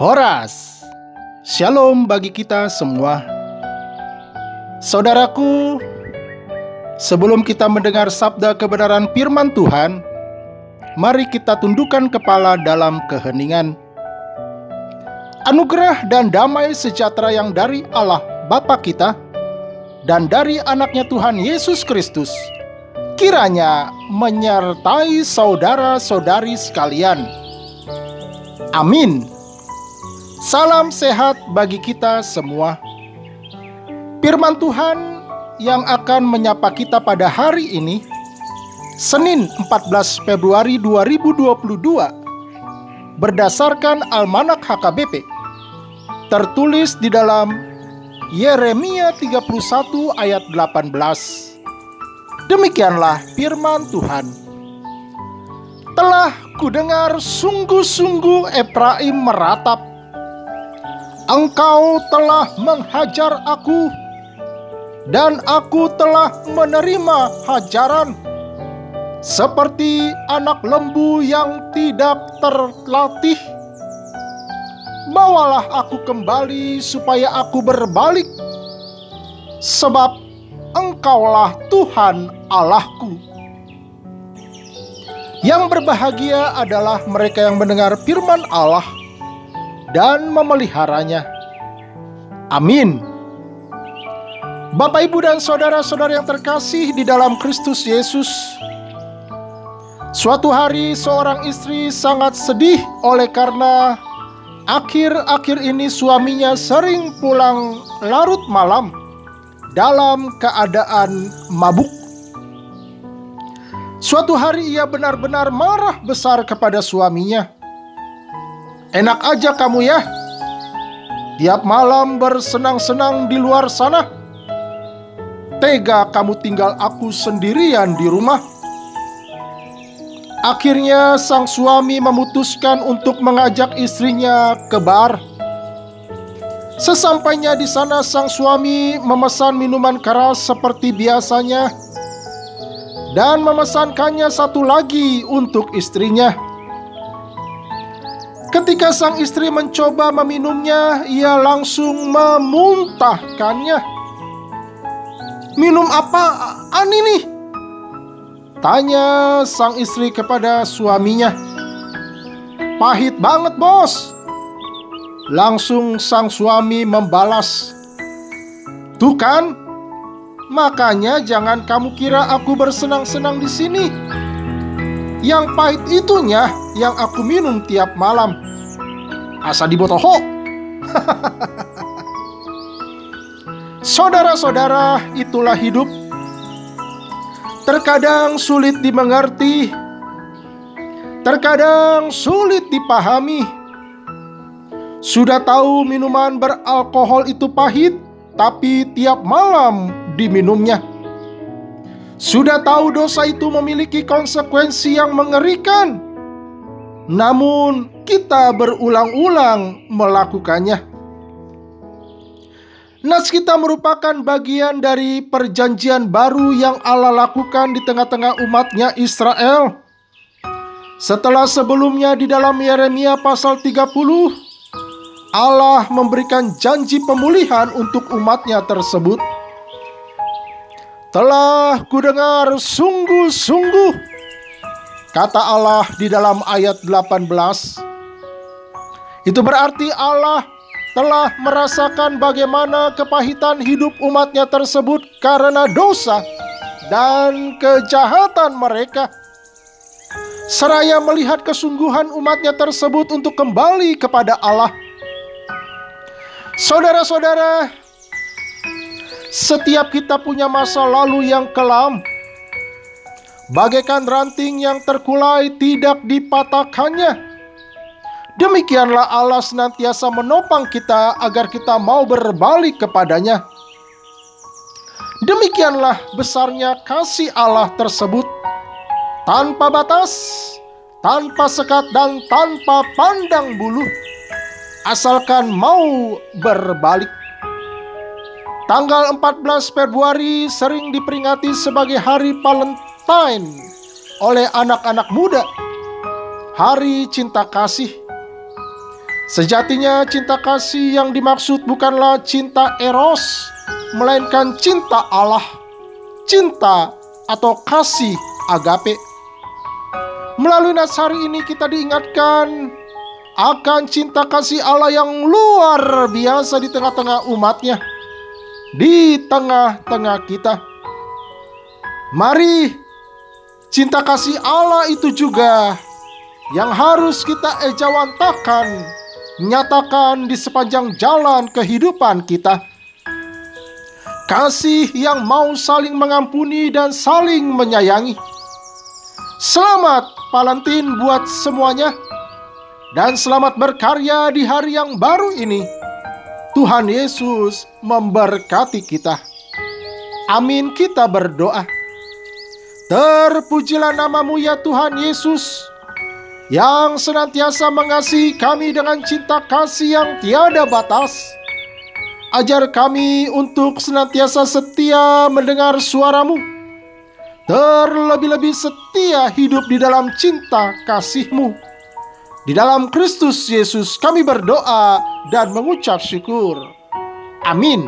Horas. Shalom bagi kita semua. Saudaraku, sebelum kita mendengar sabda kebenaran firman Tuhan, mari kita tundukkan kepala dalam keheningan. Anugerah dan damai sejahtera yang dari Allah Bapa kita dan dari anaknya Tuhan Yesus Kristus kiranya menyertai saudara-saudari sekalian. Amin. Salam sehat bagi kita semua. Firman Tuhan yang akan menyapa kita pada hari ini, Senin 14 Februari 2022, berdasarkan Almanak HKBP, tertulis di dalam Yeremia 31 ayat 18. Demikianlah firman Tuhan. Telah kudengar sungguh-sungguh Efraim meratap. Engkau telah menghajar aku, dan aku telah menerima hajaran, seperti anak lembu yang tidak terlatih. Bawalah aku kembali supaya aku berbalik, sebab Engkaulah Tuhan Allahku. Yang berbahagia adalah mereka yang mendengar firman Allah dan memeliharanya. Amin. Bapak, Ibu, dan saudara-saudara yang terkasih di dalam Kristus Yesus, suatu hari seorang istri sangat sedih oleh karena akhir-akhir ini suaminya sering pulang larut malam dalam keadaan mabuk. Suatu hari ia benar-benar marah besar kepada suaminya. Enak aja kamu ya, tiap malam bersenang-senang di luar sana. Tega kamu tinggal aku sendirian di rumah. Akhirnya sang suami memutuskan untuk mengajak istrinya ke bar. Sesampainya di sana, sang suami memesan minuman keras seperti biasanya dan memesankannya satu lagi untuk istrinya. Ketika sang istri mencoba meminumnya, ia langsung memuntahkannya. Minum apaan ini? Tanya sang istri kepada suaminya. Pahit banget, bos. Langsung sang suami membalas. Tuh kan, makanya jangan kamu kira aku bersenang-senang di sini. Yang pahit itunya yang aku minum tiap malam. Asa dibotoho. Saudara-saudara, itulah hidup. Terkadang sulit dimengerti, terkadang sulit dipahami. Sudah tahu minuman beralkohol itu pahit, tapi tiap malam diminumnya. Sudah tahu dosa itu memiliki konsekuensi yang mengerikan, namun kita berulang-ulang melakukannya. Nas kita merupakan bagian dari perjanjian baru yang Allah lakukan di tengah-tengah umatnya Israel. Setelah sebelumnya di dalam Yeremia pasal 30, Allah memberikan janji pemulihan untuk umatnya tersebut. Telah kudengar sungguh-sungguh, kata Allah di dalam ayat 18. Itu berarti Allah telah merasakan bagaimana kepahitan hidup umatnya tersebut karena dosa dan kejahatan mereka, seraya melihat kesungguhan umatnya tersebut untuk kembali kepada Allah. Saudara-saudara, setiap kita punya masa lalu yang kelam. Bagaikan ranting yang terkulai tidak dipatahkannya, demikianlah Allah senantiasa menopang kita agar kita mau berbalik kepadanya. Demikianlah besarnya kasih Allah tersebut, tanpa batas, tanpa sekat, dan tanpa pandang bulu, asalkan mau berbalik. Tanggal 14 Februari sering diperingati sebagai Hari Valentine oleh anak-anak muda, Hari Cinta Kasih. Sejatinya cinta kasih yang dimaksud bukanlah cinta eros, melainkan cinta Allah, cinta atau kasih agape. Melalui nas hari ini kita diingatkan akan cinta kasih Allah yang luar biasa di tengah-tengah umatnya, di tengah-tengah kita. Mari, cinta kasih Allah itu juga yang harus kita ejawantakan, nyatakan di sepanjang jalan kehidupan kita. Kasih yang mau saling mengampuni dan saling menyayangi. Selamat Valentin buat semuanya, dan selamat berkarya di hari yang baru ini. Tuhan Yesus memberkati kita. Amin, kita berdoa. Terpujilah namamu ya Tuhan Yesus, yang senantiasa mengasihi kami dengan cinta kasih yang tiada batas. Ajar kami untuk senantiasa setia mendengar suara-Mu, terlebih-lebih setia hidup di dalam cinta kasih-Mu. Di dalam Kristus Yesus kami berdoa dan mengucap syukur. Amin.